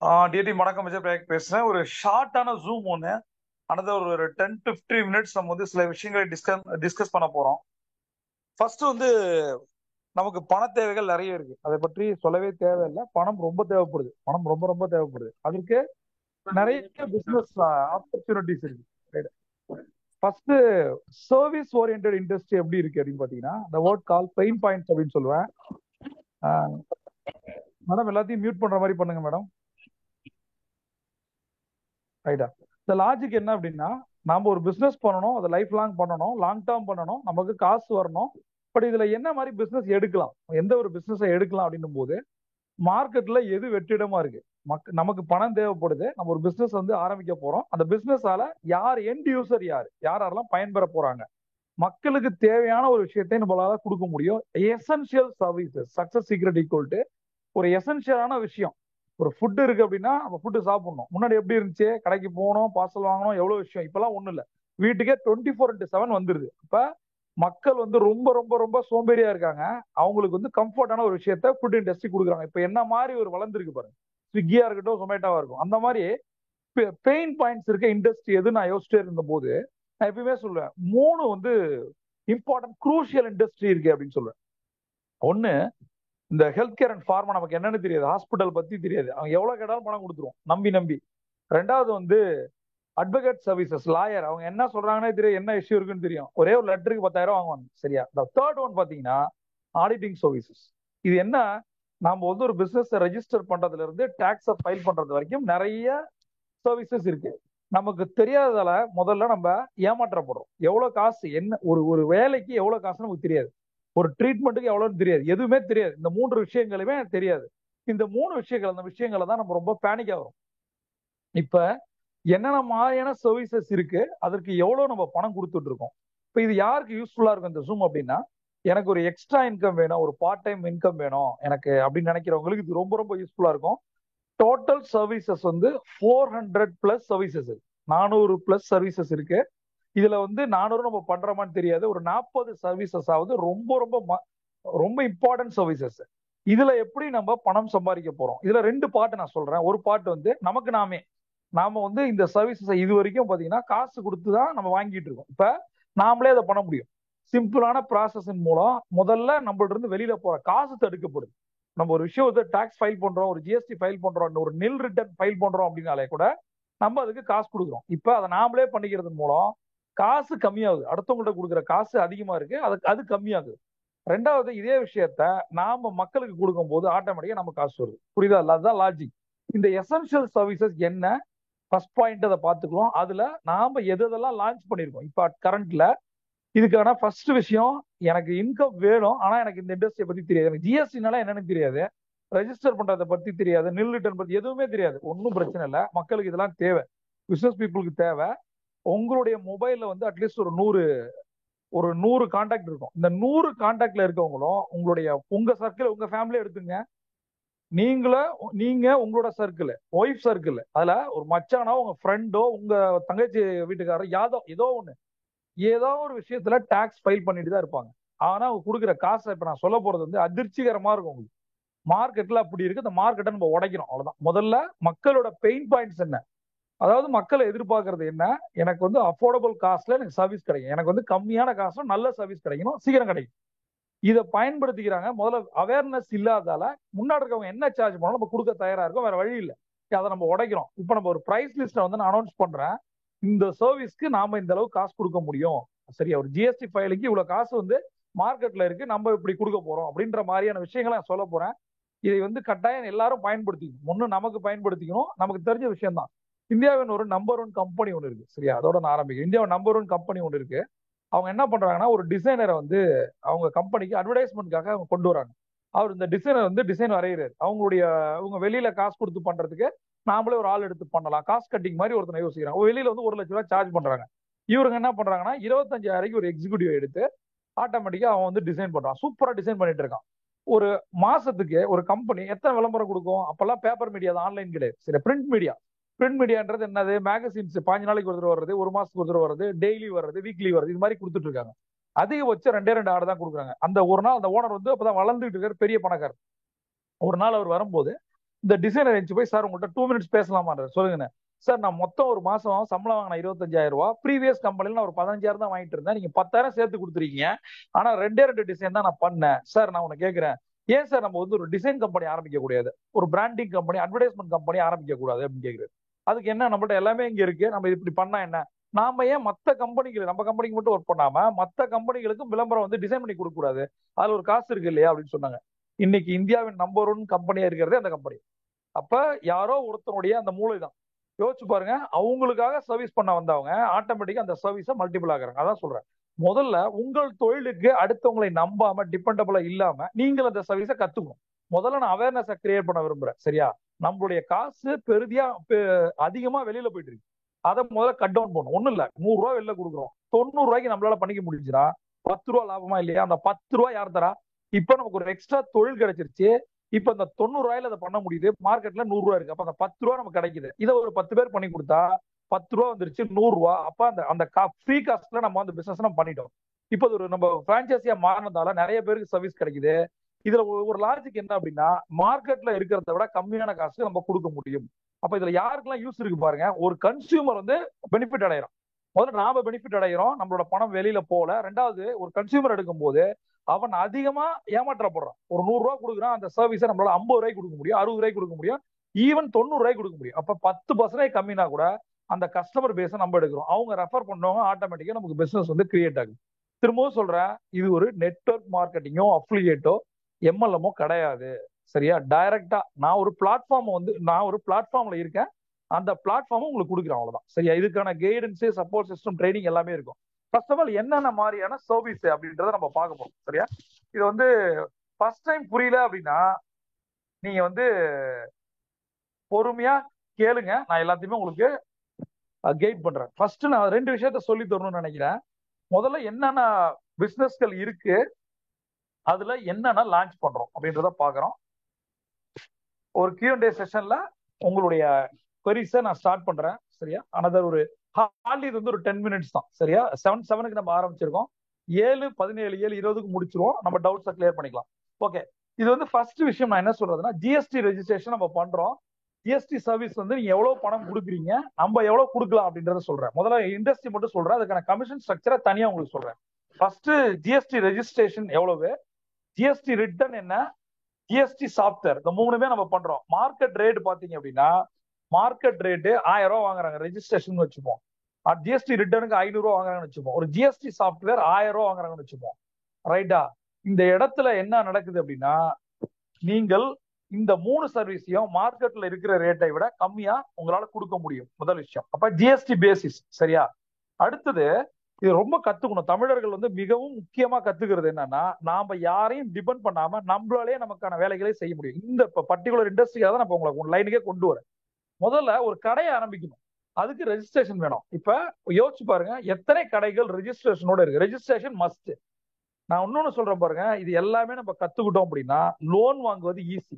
DD வணக்கம். விஜய் பிரயாக் பேசுறேன். ஒரு ஷார்ட்டான ஜூம் ஒன்று அனதர் ஒரு 10-15 மினிட்ஸ் நம்ம வந்து சில விஷயங்களை டிஸ்கஸ் பண்ண போறோம். ஃபர்ஸ்ட் வந்து நமக்கு பண தேவைகள் நிறைய இருக்கு, அதை பற்றி சொல்லவே தேவையில்லை. பணம் ரொம்ப தேவைப்படுது, பணம் ரொம்ப ரொம்ப தேவைப்படுது. அதற்கு நிறைய பிசினஸ் ஆப்பர்ச்சுனிட்டிஸ் இருக்கு. ஃபர்ஸ்ட் சர்வீஸ் ஓரியன்ட் இண்டஸ்ட்ரி எப்படி இருக்கு அப்படின்னு பாத்தீங்கன்னா, இந்த வேர்ட் கால் பெயின் பாயிண்ட்ஸ் அப்படின்னு சொல்லுவேன். மேடம் எல்லாத்தையும் மியூட் பண்ற மாதிரி பண்ணுங்க மேடம். ரைட்டா? இந்த லாஜிக் என்ன அப்படின்னா, நாம ஒரு பிசினஸ் பண்ணணும், அதை லைஃப் லாங் பண்ணணும், லாங் டேர்ம் பண்ணணும், நமக்கு காசு வரணும். பட் இதுல என்ன மாதிரி பிசினஸ் எடுக்கலாம், எந்த ஒரு பிசினஸ் எடுக்கலாம் அப்படின்னும் போது மார்க்கெட்ல எது வெற்றிடமா இருக்கு, நமக்கு பணம் தேவைப்படுது, நம்ம ஒரு பிசினஸ் வந்து ஆரம்பிக்க போறோம். அந்த பிசினஸால யார் எண்ட் யூசர், யாரெல்லாம் பயன்பெற போறாங்க, மக்களுக்கு தேவையான ஒரு விஷயத்தை நம்மளால கொடுக்க முடியும். Essential services success secret equal to ஒரு எசென்சியலான விஷயம். ஒரு ஃபுட் இருக்கு அப்படின்னா நம்ம ஃபுட்டு சாப்பிடணும். முன்னாடி எப்படி இருந்துச்சு, கடைக்கு போகணும், பார்சல் வாங்கணும், எவ்வளவு விஷயம். இப்பெல்லாம் ஒண்ணும் இல்ல, வீட்டுக்கே 24x7 வந்துருது. இப்ப மக்கள் வந்து ரொம்ப ரொம்ப ரொம்ப சோம்பேறியா இருக்காங்க. அவங்களுக்கு வந்து கம்ஃபர்டான ஒரு விஷயத்த ஃபுட் இண்டஸ்ட்ரி கொடுக்குறாங்க. இப்ப என்ன மாதிரி ஒரு வளர்ந்துருக்கு பாருங்க, ஸ்விக்கியா இருக்கட்டும், ஜொமேட்டோவா இருக்கும். அந்த மாதிரி பெயின் பாயிண்ட்ஸ் இருக்க இண்டஸ்ட்ரி எது நான் யோசிச்சிட்டே இருந்த போது நான் எப்பயுமே சொல்லுவேன், மூணு வந்து இம்பார்ட்டன்ட் குரூஷியல் இண்டஸ்ட்ரி இருக்கு அப்படின்னு சொல்லுவேன். ஒன்னு, இந்த ஹெல்த் கேர் அண்ட் ஃபார்மா, நமக்கு என்னன்னு தெரியாது, ஹாஸ்பிட்டல் பத்தி தெரியாது, அவங்க எவ்வளவு கேட்டாலும் பணம் கொடுத்துருவோம் நம்பி நம்பி. ரெண்டாவது வந்து அட்வொகேட் சர்வீசஸ், லாயர், அவங்க என்ன சொல்றாங்கன்னே தெரியும், என்ன இஷ்யூ இருக்குன்னு தெரியும், ஒரே ஒரு லெட்டருக்கு 10,000 வாங்குவாங்க. சரியா? இந்த தேர்ட் ஒன் பாத்தீங்கன்னா ஆடிட்டிங் சர்வீசஸ். இது என்ன, நாம வந்து ஒரு பிசினஸ் ரெஜிஸ்டர் பண்றதுல இருந்து டாக்ஸை ஃபைல் பண்றது வரைக்கும் நிறைய சர்வீசஸ் இருக்கு. நமக்கு தெரியாததால முதல்ல நம்ம ஏமாற்றப்படுறோம். எவ்வளவு காசு, என்ன ஒரு ஒரு வேலைக்கு எவ்வளவு காசு நமக்கு தெரியாது, ஒரு ட்ரீட்மெண்ட்டுக்கு எவ்வளவுன்னு தெரியாது, எதுவுமே தெரியாது. இந்த மூன்று விஷயங்களுமே தெரியாது. இந்த மூணு விஷயங்கள், அந்த விஷயங்களை தான் நம்ம ரொம்ப பேனிக் ஆகிறோம். இப்ப என்னென்ன மாதிரியான சர்வீசஸ் இருக்கு, அதற்கு எவ்வளவு நம்ம பணம் கொடுத்துட்டு இருக்கோம். இப்ப இது யாருக்கு யூஸ்ஃபுல்லா இருக்கும் இந்த ஜூம் அப்படின்னா, எனக்கு ஒரு எக்ஸ்ட்ரா இன்கம் வேணும், ஒரு பார்ட் டைம் இன்கம் வேணும் எனக்கு அப்படின்னு நினைக்கிறவங்களுக்கு இது ரொம்ப ரொம்ப யூஸ்ஃபுல்லா இருக்கும். டோட்டல் சர்வீசஸ் வந்து 400+ சர்வீசஸ், 400+ சர்வீசஸ் இருக்கு. இதுல வந்து 400 நம்ம பண்றோமான்னு தெரியாது, ஒரு 40 சர்வீசஸ் ஆகுது ரொம்ப ரொம்ப ரொம்ப இம்பார்ட்டன்ட் சர்வீசஸ். இதுல எப்படி நம்ம பணம் சம்பாதிக்க போறோம், இதுல ரெண்டு பார்ட் நான் சொல்றேன். ஒரு பார்ட் வந்து நமக்கு நாம வந்து இந்த சர்வீசஸ் இது வரைக்கும் பாத்தீங்கன்னா காசு கொடுத்து தான் நம்ம வாங்கிட்டு இருக்கோம். இப்ப நாமளே அதை பண்ண முடியும். சிம்பிளான ப்ராசஸின் மூலம் முதல்ல நம்மள்ட்ட இருந்து வெளியில போற காசு தடுக்கப்படுது. நம்ம ஒரு விஷயத்தை டாக்ஸ் ஃபைல் பண்றோம், ஒரு ஜிஎஸ்டி ஃபைல் பண்றோம், ஒரு நில் ரிட்டர்ன் ஃபைல் பண்றோம் அப்படின்னாலே கூட நம்ம அதுக்கு காசு கொடுக்குறோம். இப்ப அதை நாமளே பண்ணிக்கிறது மூலம் காசு கம்மியாகுது, அடுத்தவங்கள்ட்ட கொடுக்குற காசு அதிகமா இருக்கு, அது கம்மியாகுது. ரெண்டாவது, இதே விஷயத்த நாம மக்களுக்கு கொடுக்கும் போது ஆட்டோமேட்டிக்கா நம்ம காசு வருது. புரியுதா? அதுதான் லாஜிக். இந்த எசென்சியல் சர்வீசஸ் என்ன, ஃபர்ஸ்ட் பாயிண்ட் அதை பார்த்துக்கலாம். அதுல நாம எதெல்லாம் லான்ச் பண்ணிருக்கோம் இப்ப கரண்ட்ல. இதுக்கான ஃபர்ஸ்ட் விஷயம், எனக்கு இன்கம் வேணும், ஆனா எனக்கு இந்த இண்டஸ்ட்ரியை பத்தி தெரியாது, எனக்கு ஜிஎஸ்டினால என்னன்னு தெரியாது, ரெஜிஸ்டர் பண்றதை பத்தி தெரியாது, நில் ரிட்டர்ன் பத்தி எதுவுமே தெரியாது. ஒன்றும் பிரச்சனை இல்லை, மக்களுக்கு இதெல்லாம் தேவை, பிசினஸ் பீப்புளுக்கு தேவை. உங்களுடைய மொபைல்ல வந்து அட்லீஸ்ட் ஒரு நூறு கான்டாக்ட் இருக்கும். இந்த 100 கான்டாக்ட்ல இருக்கவங்களும் உங்க சர்க்கிள், உங்க ஃபேமிலி எடுத்துங்க. நீங்க உங்களோட சர்க்கிள், ஒய்ஃப் சர்க்கிள், அதுல ஒரு மச்சானோ, உங்க ஃப்ரெண்டோ, உங்க தங்கச்சி வீட்டுக்காரோ, ஏதோ ஒண்ணு, ஏதோ ஒரு விஷயத்துல டாக்ஸ் ஃபைல் பண்ணிட்டு தான் இருப்பாங்க. ஆனா அவங்க கொடுக்குற காசை இப்ப நான் சொல்ல போறது வந்து அதிர்ச்சிகரமா இருக்கும் உங்களுக்கு. மார்க்கெட்ல அப்படி இருக்கு, அந்த மார்க்கெட்டை நம்ம உடைக்கிறோம். அவ்வளவுதான். முதல்ல மக்களோட பெயின் பாயிண்ட்ஸ் என்ன, அதாவது மக்களை எதிர்பார்க்கறது என்ன, எனக்கு வந்து அஃபோர்டபுள் காஸ்ட்ல எனக்கு சர்வீஸ் கிடைக்கும், எனக்கு வந்து கம்மியான காசுல நல்ல சர்வீஸ் கிடைக்கணும், சீக்கிரம் கிடைக்கும். இதை பயன்படுத்திக்கிறாங்க. முதல்ல அவேர்னஸ் இல்லாதால முன்னாடி இருக்கவங்க என்ன சார்ஜ் பண்ணாலும் நம்ம கொடுக்க தயாரா இருக்கும், வேற வழி இல்லை. அதை நம்ம உடைக்கிறோம். இப்ப நம்ம ஒரு பிரைஸ் லிஸ்ட்டை வந்து நான் அனௌன்ஸ் பண்றேன், இந்த சர்வீஸ்க்கு நாம இந்த அளவுக்கு காசு கொடுக்க முடியும். சரியா? ஒரு ஜிஎஸ்டி ஃபைலுக்கு இவ்வளவு காசு வந்து மார்க்கெட்ல இருக்கு, நம்ம இப்படி கொடுக்க போறோம் அப்படின்ற மாதிரியான விஷயங்களை நான் சொல்ல போறேன். இதை வந்து கட்டாயம் எல்லாரும் பயன்படுத்திக்கணும். ஒண்ணு நமக்கு பயன்படுத்திக்கணும், நமக்கு தெரிஞ்ச விஷயம் தான். இந்தியாவின் ஒரு நம்பர் 1 கம்பெனி ஒன்று இருக்கு. சரியா? அதோட நான் ஆரம்பிக்கிறேன். இந்தியாவின் நம்பர் 1 கம்பெனி ஒன்று இருக்கு. அவங்க என்ன பண்றாங்கன்னா, ஒரு டிசைனரை வந்து அவங்க கம்பெனிக்கு அட்வர்டைஸ்மெண்ட்காக அவங்க கொண்டு வராங்க. அவர் இந்த டிசைனர் வந்து டிசைன் வரைகிறாரு. அவங்க வெளியில காசு கொடுத்து பண்றதுக்கு நாமளே ஒரு ஆள் எடுத்து பண்ணலாம், காசு கட்டிங் மாதிரி ஒருத்தனை யோசிக்கிறாங்க. வெளியில வந்து 1,00,000 சார்ஜ் பண்றாங்க. இவருங்க என்ன பண்றாங்கன்னா, 25,000 ஒரு எக்ஸிக்யூட்டிவ் எடுத்து ஆட்டோமேட்டிக்கா அவன் வந்து டிசைன் பண்றான், சூப்பரா டிசைன் பண்ணிட்டு இருக்கான். ஒரு மாசத்துக்கு ஒரு கம்பெனி எத்தனை விளம்பரம் கொடுக்கும்? அப்பெல்லாம் பேப்பர் மீடியா தான், ஆன்லைன் கிடையாது. சரி, பிரிண்ட் மீடியா. பிரிண்ட் மீடியான்றது என்னது? மேகசின்ஸ் 15 நாளைக்கு ஒரு தடவை வர்றது, ஒரு மாசத்துக்கு ஒரு தடவை வர்றது, டெய்லி வர்றது, வீக்லி வர்றது, இது மாதிரி கொடுத்துட்டு இருக்காங்க. அதிகபட்சம் 2 ஆடு தான் கொடுக்குறாங்க. அந்த ஒரு நாள் அந்த ஓனர் வந்து அப்பதான் வளர்ந்துட்டு இருக்காரு, பெரிய பணக்காரர். ஒரு நாள் அவர் வரும்போது இந்த டிசைனர் எழுந்து போய் சார் உங்கள்கிட்ட 2 மினிட்ஸ் பேசலாமான்ற சொல்லுங்க சார். நான் மொத்தம் ஒரு மாசம் சம்பளம் வாங்கின 25,000 ரூபாய். ப்ரீவியஸ் கம்பெனில நான் ஒரு 15,000 தான் வாங்கிட்டு இருந்தேன். நீங்க 10,000 சேர்த்து கொடுத்துருக்கீங்க. ஆனா 2 டிசைன் தான் நான் பண்ணேன் சார். நான் உன்னை கேட்கிறேன், ஏன் சார் நம்ம வந்து ஒரு டிசைன் கம்பெனி ஆரம்பிக்க கூடாது, ஒரு பிராண்டிங் கம்பெனி, அட்வர்டைஸ்மெண்ட் கம்பெனி ஆரம்பிக்க கூடாது அப்படின்னு கேட்குறது. அதுக்கு என்ன, நம்மள்ட்ட எல்லாமே இங்க இருக்கு, நம்ம இப்படி பண்ணா என்ன? நாம ஏன் மத்த கம்பெனிகள், நம்ம கம்பெனிக்கு மட்டும் ஒர்க் பண்ணாம மத்த கம்பெனிகளுக்கும் விளம்பரம் வந்து டிசைன் பண்ணி கொடுக்க கூடாது? அதுல ஒரு காசு இருக்கு இல்லையா அப்படின்னு சொன்னாங்க. இன்னைக்கு இந்தியாவின் நம்பர் 1 கம்பெனியா இருக்கிறதே அந்த கம்பெனி. அப்ப யாரோ ஒருத்தனுடைய அந்த மூளை தான். யோசிச்சு பாருங்க, அவங்களுக்காக சர்வீஸ் பண்ண வந்தவங்க ஆட்டோமேட்டிக்கா அந்த சர்வீஸை மல்டிபிள் ஆகுறாங்க. அதான் சொல்றேன். முதல்ல உங்கள் தொழிலுக்கு அடுத்தவங்களை நம்பாம டிபெண்டபிளா இல்லாம நீங்கள் அந்த சர்வீஸை கத்துக்கணும். முதல்ல நான் அவேர்னஸை கிரியேட் பண்ண விரும்புறேன். சரியா? நம்மளுடைய காசு பெருதியா அதிகமா வெளியில போயிட்டு இருக்கு. அதை முதல்ல கட் டவுன் பண்ணணும். ஒண்ணும் இல்ல, 100 ரூபாய் வெளில கொடுக்குறோம், 90 ரூபாய்க்கு நம்மளால பண்ணிக்க முடிஞ்சுன்னா 10 ரூபாய் லாபமா இல்லையா? அந்த 10 ரூபாய் யார் தரா? இப்ப நமக்கு ஒரு எக்ஸ்ட்ரா தொழில் கிடைச்சிருச்சு. இப்ப இந்த 90 ரூபாயில அதை பண்ண முடியுது. மார்க்கெட்ல 100 ரூபாய் இருக்கு. அப்ப அந்த 10 ரூபாய் நமக்கு கிடைக்குது. இதை ஒரு 10 பேர் பண்ணி கொடுத்தா 10 ரூபாய் வந்துருச்சு, 100 ரூபாய். அப்ப அந்த அந்த ஃப்ரீ காஸ்ட்ல நம்ம அந்த பிசினஸ் நம்ம பண்ணிட்டோம். இப்போ ஒரு நம்ம பிரான்ச்சைசியா மாறினதால நிறைய பேருக்கு சர்வீஸ் கிடைக்குது. இதுல ஒரு லாஜிக் என்ன அப்படின்னா, மார்க்கெட்ல இருக்கிறத விட கம்மியான காசுக்கு நம்ம கொடுக்க முடியும். அப்ப இதுல யாருக்கெல்லாம் யூஸ் இருக்கு பாருங்க. ஒரு கன்சியூமர் வந்து பெனிஃபிட் அடைகிறோம். முதல்ல நாம பெனிஃபிட் அடைகிறோம், நம்மளோட பணம் வெளியில போல. ரெண்டாவது, ஒரு கன்சியூமர் எடுக்கும் போது அவன் அதிகமா ஏமாற்றப்படுறான். ஒரு 100 ரூபாய் கொடுக்குறான், அந்த சர்வீஸை நம்மளால 50 ரூபாய்க்கு கொடுக்க முடியும், 60 ரூபாய்க்கு கொடுக்க முடியும், ஈவன் 90 ரூபாய்க்கு கொடுக்க முடியும். அப்ப 10% கம்மினா கூட அந்த கஸ்டமர் பேஸை நம்ம எடுக்கிறோம். அவங்க ரெஃபர் பண்ணவங்க ஆட்டோமேட்டிக்கா நமக்கு பிசினஸ் வந்து கிரியேட் ஆகுது. திரும்பவும் சொல்றேன், இது ஒரு நெட்வொர்க் மார்க்கெட்டிங்கோ அஃபிலியேட்டோ எம்எல்எம்மோ கிடையாது. சரியா? டைரக்டா நான் ஒரு பிளாட்ஃபார்ம்ல இருக்கேன், அந்த பிளாட்ஃபார்ம் உங்களுக்கு கொடுக்குறேன், அவ்வளவுதான். சரியா? இதுக்கான கைடன்ஸ், சப்போர்ட் சிஸ்டம், ட்ரைனிங் எல்லாமே இருக்கும். ஃபர்ஸ்ட் ஆஃப் ஆல் என்னென்ன மாதிரியான சர்வீஸ் அப்படின்றத நம்ம பார்க்க போறோம். சரியா? இது வந்து ஃபர்ஸ்ட் டைம் புரியல அப்படின்னா நீங்க வந்து பொறுமையா கேளுங்க, நான் எல்லாத்தையுமே உங்களுக்கு கைட் பண்றேன். ஃபர்ஸ்ட் நான் 2 விஷயத்த சொல்லி தரணும்னு நினைக்கிறேன். முதல்ல என்னென்ன பிசினஸ்கள் இருக்கு, அதுல என்னென்ன லான்ச் பண்றோம் அப்படின்றத பாக்குறோம். ஒரு Q&A செஷன்ல உங்களுடைய queries நான் ஸ்டார்ட் பண்றேன். சரியா? அனதர் ஒரு ஹார்ட்லி இது வந்து ஒரு 10 மினிட்ஸ் தான். சரியா? 7:07 நம்ம ஆரம்பிச்சிருக்கோம். 7:17 7:20 முடிச்சிருவோம். நம்ம டவுட்ஸை கிளியர் பண்ணிக்கலாம். ஓகே. இது வந்து ஃபர்ஸ்ட் விஷயம் நான் என்ன சொல்றதுன்னா, ஜிஎஸ்டி ரெஜிஸ்ட்ரேஷன் நம்ம பண்றோம். ஜிஎஸ்டி சர்வீஸ் வந்து நீங்க எவ்வளவு பணம் கொடுக்குறீங்க, நம்ம எவ்வளவு கொடுக்கலாம் அப்படின்றத சொல்றேன். முதல்ல இண்டஸ்ட்ரி மட்டும் சொல்றேன், அதுக்கான கமிஷன் ஸ்ட்ரக்சரை தனியா உங்களுக்கு சொல்றேன். ஃபர்ஸ்ட், ஜிஎஸ்டி ரெஜிஸ்ட்ரேஷன் எவ்வளவு, ஜிஎஸ்டி ரிட்டர்ன் என்ன, ஜிஎஸ்டி சாஃப்ட்வேர், இந்த 3மே நம்ம பண்றோம். மார்க்கெட் ரேட் பாத்தீங்க அப்படின்னா, மார்க்கெட் ரேட்டு 1000 ரூபாய் வாங்குறாங்க ரெஜிஸ்ட்ரேஷன் வச்சுப்போம். ஜிஎஸ்டி ரிட்டர்னுக்கு 500 ரூபாய் வாங்குறாங்கன்னு வச்சுப்போம். ஒரு ஜிஎஸ்டி சாஃப்ட்வேர் 1000 ரூபாய் வாங்குறாங்கன்னு வச்சுப்போம். ரைட்டா? இந்த இடத்துல என்ன நடக்குது அப்படின்னா, நீங்கள் இந்த 3 சர்வீஸையும் மார்க்கெட்ல இருக்கிற ரேட்டை விட கம்மியா உங்களால கொடுக்க முடியும். முதல் விஷயம். அப்ப ஜிஎஸ்டி பேசிஸ். சரியா? அடுத்தது, இது ரொம்ப கத்துக்கணும். தமிழர்கள் வந்து மிகவும் முக்கியமா கத்துக்கிறது என்னன்னா, நாம யாரையும் டிபெண்ட் பண்ணாம நம்மளாலே நமக்கான வேலைகளை செய்ய முடியும். இந்த பர்டிகுலர் இண்டஸ்ட்ரியாக தான் நான் உங்களுக்கு லைனுக்கே கொண்டு வரேன். முதல்ல ஒரு கடையை ஆரம்பிக்கணும், அதுக்கு ரெஜிஸ்ட்ரேஷன் வேணும். இப்ப யோசிச்சு பாருங்க, எத்தனை கடைகள் ரெஜிஸ்ட்ரேஷனோட இருக்கு. Registration must. நான் இன்னொன்னு சொல்றேன் பாருங்க, இது எல்லாமே நம்ம கத்துக்கிட்டோம் அப்படின்னா லோன் வாங்குவது ஈஸி.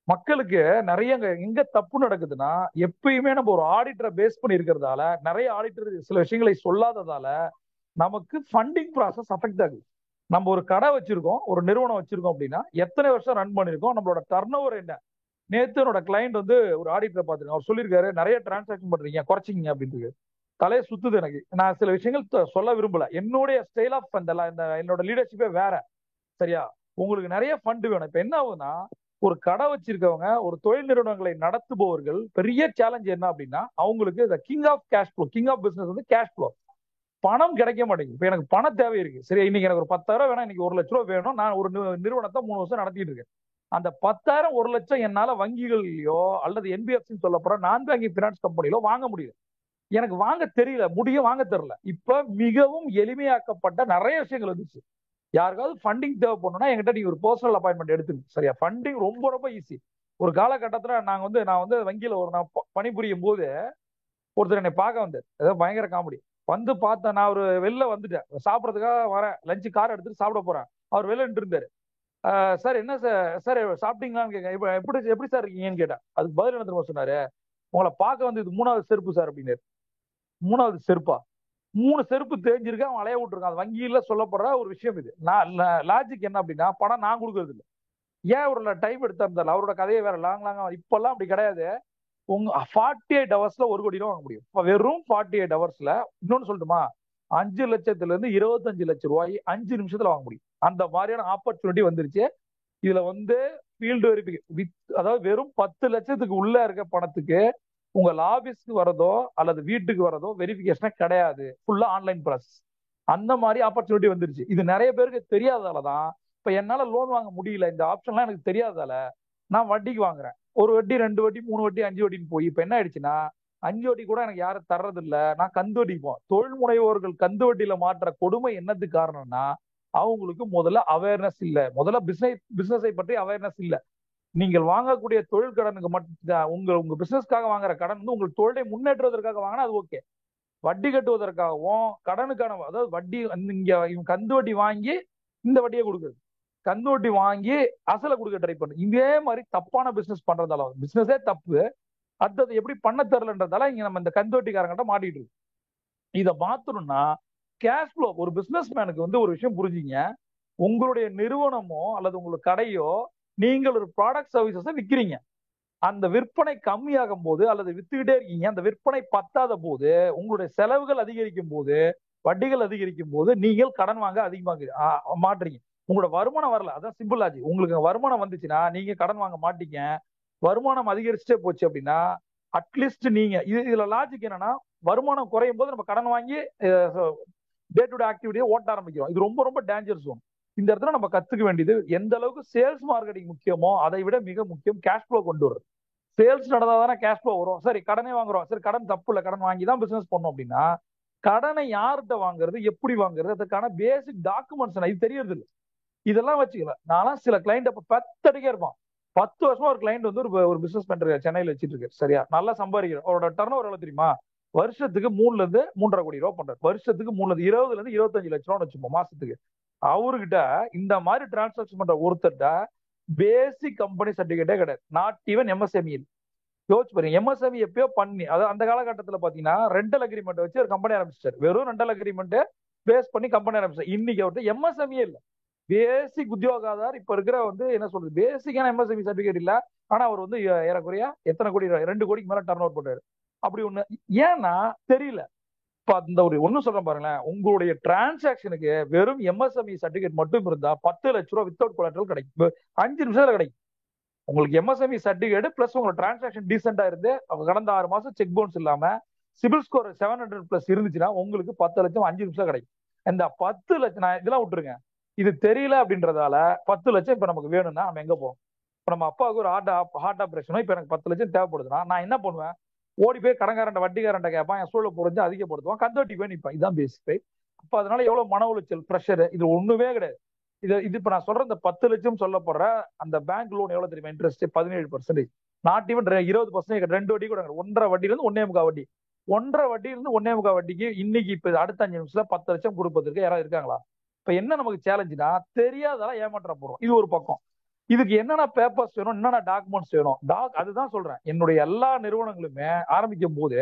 மக்களுக்கு நிறைய எங்க தப்பு நடக்குதுன்னா, எப்பயுமே நம்ம ஒரு ஆடிட்டரை பேஸ் பண்ணி இருக்கிறதால, நிறைய ஆடிட்டர் சில விஷயங்களை சொல்லாததால நமக்கு ஃபண்டிங் ப்ராசஸ் அஃபெக்ட் ஆகுது. நம்ம ஒரு கடை வச்சிருக்கோம், ஒரு நிறுவனம் வச்சிருக்கோம் அப்படின்னா எத்தனை வருஷம் ரன் பண்ணிருக்கோம், நம்மளோட டர்ன் ஓவர் என்ன. நேத்து என்னோட கிளைண்ட் வந்து ஒரு ஆடிட்டரை பார்த்துருக்கேன். அவர் சொல்லியிருக்காரு, நிறைய டிரான்சாக்ஷன் பண்றீங்க, குறைச்சிங்க அப்படின்ட்டு. தலையை சுத்துது எனக்கு. நான் சில விஷயங்கள் சொல்ல விரும்பல. என்னுடைய ஸ்டைல் ஆஃப் என்னோட லீடர்ஷிப்பே வேற. சரியா? உங்களுக்கு நிறைய ஃபண்ட் வேணும். இப்ப என்ன ஆகுதுன்னா, ஒரு கடை வச்சிருக்கவங்க, ஒரு தொழில் நிறுவனங்களை நடத்துபவர்கள் பெரிய சேலஞ்ச் என்ன அப்படின்னா, அவங்களுக்கு இந்த king of cash flow, king of business வந்து கேஷ் ஃப்ளோ. பணம் கிடைக்க மாட்டேங்குது. இப்ப எனக்கு பண தேவை இருக்கு. சரி, இன்னைக்கு எனக்கு ஒரு 10,000 வேணும், இன்னைக்கு 1,00,000 வேணும். நான் ஒரு நிறுவனத்தை 3 வருஷம் நடத்திட்டு இருக்கேன். அந்த 10,000 1,00,000 என்னால வங்கிகள்லயோ அல்லது என்பிஎஃப்சி சொல்லப்படுற நான் பேங்கிங் பினான்ஸ் கம்பெனிலோ வாங்க முடியும். எனக்கு வாங்க தெரியல, வாங்க தெரியல. இப்ப மிகவும் எளிமையாக்கப்பட்ட நிறைய விஷயங்கள் இருந்துச்சு. யாருக்காவது ஃபண்டிங் தேவைப்படணும்னா என்கிட்ட நீங்க ஒரு பர்சனல் அப்பாயின்மெண்ட் எடுத்துங்க. சரியா? ஃபண்டிங் ரொம்ப ரொம்ப ஈஸி. ஒரு காலகட்டத்துல நான் வந்து வங்கியில நான் பணிபுரியும் போது ஒருத்தர் என்னை பார்க்க வந்தார். ஏதோ பயங்கர காமெடி. வந்து பார்த்தேன், நான் ஒரு வெளில வந்துட்டேன், சாப்பிட்றதுக்காக வரேன், லஞ்சு கார் எடுத்துட்டு சாப்பிட போறேன். அவர் வெளில இருந்தாரு. சார் என்ன சார் சாப்பிட்டீங்களான்னு கேட்க, எப்படி சார் இருக்கீங்கன்னு கேட்டேன். அதுக்கு பதில் என்ன தெரியுமா சொன்னாரு, உங்களை பார்க்க வந்து இது 3வது செருப்பு சார் அப்படின்னாரு. 3வது செருப்பா? 3 செருப்பு தேஞ்சிருக்கு, அவன் அலைய விட்டுருக்கான். அது வங்கியில சொல்லப்படுற ஒரு விஷயம். இது லாஜிக் என்ன அப்படின்னா, பணம் நான் கொடுக்கறது இல்லை. ஏன் ஒரு டைம் எடுத்தாரு அவரோட கதையை வேற லாங்கா இப்பெல்லாம் அப்படி கிடையாது. உங்க 48 ஹவர்ஸ்ல 1 கோடி ரூபா வாங்க முடியும். வெறும் 48 ஹவர்ஸ்ல. இன்னொன்னு சொல்லட்டுமா, 5 லட்சத்துல இருந்து 25 லட்சம் ரூபாய் 5 நிமிஷத்துல வாங்க முடியும். அந்த மாதிரியான ஆப்பர்ச்சுனிட்டி வந்துருச்சு. இதுல வந்து ஃபீல்டு வெரிஃபிகேஷன், அதாவது வெறும் 10 லட்சத்துக்கு உள்ள இருக்க பணத்துக்கு உங்கள் ஆபீஸ்க்கு வரதோ அல்லது வீட்டுக்கு வரதோ வெரிஃபிகேஷனே கிடையாது. ஃபுல்லா ஆன்லைன் ப்ராசஸ். அந்த மாதிரி ஆப்பர்ச்சுனிட்டி வந்துருச்சு. இது நிறைய பேருக்கு தெரியாததாலதான் இப்ப என்னால லோன் வாங்க முடியல. இந்த ஆப்ஷன்லாம் எனக்கு தெரியாததால நான் வட்டிக்கு வாங்குறேன். ஒரு வட்டி, 2 வட்டி, 3 வட்டி, 5 வட்டின்னு போய் இப்ப என்ன ஆயிடுச்சுன்னா 5 வட்டி கூட எனக்கு யாரும் தர்றது இல்ல. நான் கந்து வட்டிக்கு போவேன். தொழில் முனைவோர்கள் கந்து வட்டியில மாற்ற கொடுமை என்னத்துக்கு காரணம்னா அவங்களுக்கு முதல்ல அவேர்னஸ் இல்ல. முதல்ல பிசினஸை பற்றி அவேர்னஸ் இல்ல. நீங்கள் வாங்கக்கூடிய தொழில் கடனுக்கு மட்டும் உங்க உங்க பிசினஸ்க்காக வாங்குற கடன் வந்து உங்கள் தொழிலை முன்னேற்றுவதற்காக வாங்கினா அது ஓகே. வட்டி கட்டுவதற்காகவும் கடனுக்கான, அதாவது வட்டி இங்க இவங்க கந்து வட்டி வாங்கி இந்த வட்டியை கொடுக்குறது, கந்து வட்டி வாங்கி அசலை கொடுக்க ட்ரை பண்ணு. இதே மாதிரி தப்பான பிசினஸ் பண்றதால பிசினஸே தப்பு. அடுத்தது எப்படி பண்ண தெரியலன்றதால இங்க நம்ம இந்த கந்து வட்டிக்காரங்கிட்ட மாட்டிட்டு இருக்கோம். இதை மாத்தணும்னா கேஷ் ஃப்ளோ. ஒரு பிசினஸ் மேனுக்கு வந்து ஒரு விஷயம் புரிஞ்சுங்க. உங்களுடைய நிறுவனமோ அல்லது உங்களுக்கு கடையோ நீங்கள் ஒரு ப்ராடக்ட் சர்வீசஸ் விற்கிறீங்க. அந்த விற்பனை கம்மியாகும் போது அல்லது வித்துக்கிட்டே இருக்கீங்க, அந்த விற்பனை பத்தாத போது உங்களுடைய செலவுகள் அதிகரிக்கும் போது, வட்டிகள் அதிகரிக்கும் போது நீங்கள் கடன் வாங்க அதிகமாக மாட்டுறீங்க. உங்களோட வருமானம் வரல, அதான் சிம்பிள் ஆச்சு. உங்களுக்கு வருமானம் வந்துச்சுன்னா நீங்க கடன் வாங்க மாட்டீங்க. வருமானம் அதிகரிச்சுட்டே போச்சு அப்படின்னா அட்லீஸ்ட் நீங்க இதுல லாஜிக் என்னன்னா, வருமானம் குறையும் போது நம்ம கடன் வாங்கி டே டு டே ஆக்டிவிட்டியை ஓட்ட ஆரம்பிக்கிறோம். இது ரொம்ப ரொம்ப டேஞ்சரஸ் ஒன். இந்த இடத்துல நம்ம கத்துக்க வேண்டியது எந்த அளவுக்கு சேல்ஸ் மார்க்கெட்டிங் முக்கியமோ அதை விட மிக முக்கியம் கேஷ் ஃப்ளோ கொண்டு வரும். சேல்ஸ் நடந்தா தானே கேஷ் ஃப்ளோ வரும். சரி கடனே வாங்குறோம், சரி கடன் தப்பு இல்லை, கடன் வாங்கி தான் பிசினஸ் பண்ணோம் அப்படின்னா கடனை யார்கிட்ட வாங்குறது, எப்படி வாங்குறது, அதுக்கான பேசிக் டாக்குமெண்ட்ஸ் இது தெரியறது இல்லை. இதெல்லாம் வச்சுக்கல. நான்லாம் சில கிளைண்ட் அப்ப பத்தடிக்கே இருப்பான். 10 வருஷமா ஒரு கிளைண்ட் வந்து ஒரு பிசினஸ் பண்ற சென்னையில வச்சுட்டு இருக்கு. சரியா நல்லா சம்பாதிக்கிறோம். அவரோட டர்ன் ஓவர் எவ்வளவு தெரியுமா? வருஷத்துக்கு 3 ல இருந்து 3.5 கோடி ரூபா பண்றாரு. வருஷத்துக்கு 20ல இருந்து 25 லட்சம் வச்சுப்போம் மாசத்துக்கு. அவர்கிட்ட இந்த மாதிரி டிரான்சாக்சன் பண்ற ஒருத்தர்கிட்ட பேசிக் கம்பெனி சர்டிபிகேட்டே கிடையாது. Not even MSME. யோசிச்சு பாருங்க. எம்எஸ்எம்இ எப்பயோ பண்ணி, அதாவது அந்த காலகட்டத்தில் பாத்தீங்கன்னா ரெண்டல் அக்ரிமெண்ட் வச்சு ஒரு கம்பெனி ஆரம்பிச்சாரு. வெறும் ரெண்டல் அக்ரிமெண்ட் பேஸ் பண்ணி கம்பெனி ஆரம்பிச்சாரு. இன்னைக்கு அவர்கிட்ட எம்எஸ்எம்இ இல்ல. பேசிக் உத்தியோகாதார் இப்ப இருக்கிற வந்து என்ன சொல்றது, பேசிக்கான எம்எஸ்எம்இ சர்டிபிகேட் இல்ல. ஆனா அவர் வந்து ஏறக்குறைய எத்தனை கோடி, 2 கோடிக்கு மேல டர்ன் ஓவர் பண்றாரு. அப்படி ஒண்ணு. ஏன்னா தெரியல. இப்ப அந்த ஒரு ஒண்ணு சொல்றேன் பாருங்களேன். உங்களுடைய டிரான்சாக்சனுக்கு வெறும் எம்எஸ்எம்இ சர்டிபிகேட் மட்டும் இருந்தா 10 லட்சம் ரூபாய் வித்தவுட் கொலாட்ரல் கிடைக்கும். 5 நிமிஷத்துல கிடைக்கும். உங்களுக்கு எம்எஸ்எம்இ சர்டிபிகேட் பிளஸ் உங்க டிரான்சாக்சன் டீசெண்டா இருந்து கடந்த 6 மாசம் செக் பவுன்ஸ் இல்லாம சிபில் ஸ்கோர் 700+ இருந்துச்சுன்னா உங்களுக்கு 10 லட்சம் 5 நிமிஷம் கிடைக்கும். இந்த 10 லட்சம் நான் இதெல்லாம் விட்டுருங்க. இது தெரியல அப்படின்றதால 10 லட்சம் இப்ப நமக்கு வேணும்னா நம்ம எங்க போவோம்? இப்ப நம்ம அப்பாவுக்கு ஒரு ஹார்ட் ஆபரேஷனோ இப்ப எனக்கு 10 லட்சம் தேவைப்படுதுன்னா நான் என்ன பண்ணுவேன்? ஓடி போய் கடன்காரன் வட்டிக்காரன் கேட்பான். என் சூழலை புரிஞ்சு அதிகப்படுத்துவான். கந்தோட்டி போய் நிற்பான். இதுதான் பேசிக். அப்ப அதனால எவ்வளவு மன உளைச்சல், பிரஷர், இது ஒண்ணுமே கிடையாது. இது இப்ப நான் சொல்ற இந்த 10 லட்சம் சொல்லப்படுற அந்த பேங்க் லோன் எவ்வளவு தெரியுமா? இன்ட்ரெஸ்ட் 17%. Not even 20%. 2 வட்டி கூட 1.5 வட்டில இருந்து 1.25 வட்டி. 1.5 வட்டியில இருந்து 1.25 வட்டிக்கு இன்னைக்கு இப்ப அடுத்த 5 நிமிஷத்துல 10 லட்சம் கொடுப்பதற்கு யாராவது இருக்காங்களா? இப்ப என்ன நமக்கு சேலஞ்சுனா தெரியாதெல்லாம் ஏமாற்ற போறோம். இது ஒரு பக்கம். இதுக்கு என்னென்ன பேப்பர்ஸ் வேணும், என்னென்ன டாக்குமெண்ட்ஸ் வேணும், அதுதான் சொல்றேன். என்னுடைய எல்லா நிறுவனங்களுமே ஆரம்பிக்கும் போது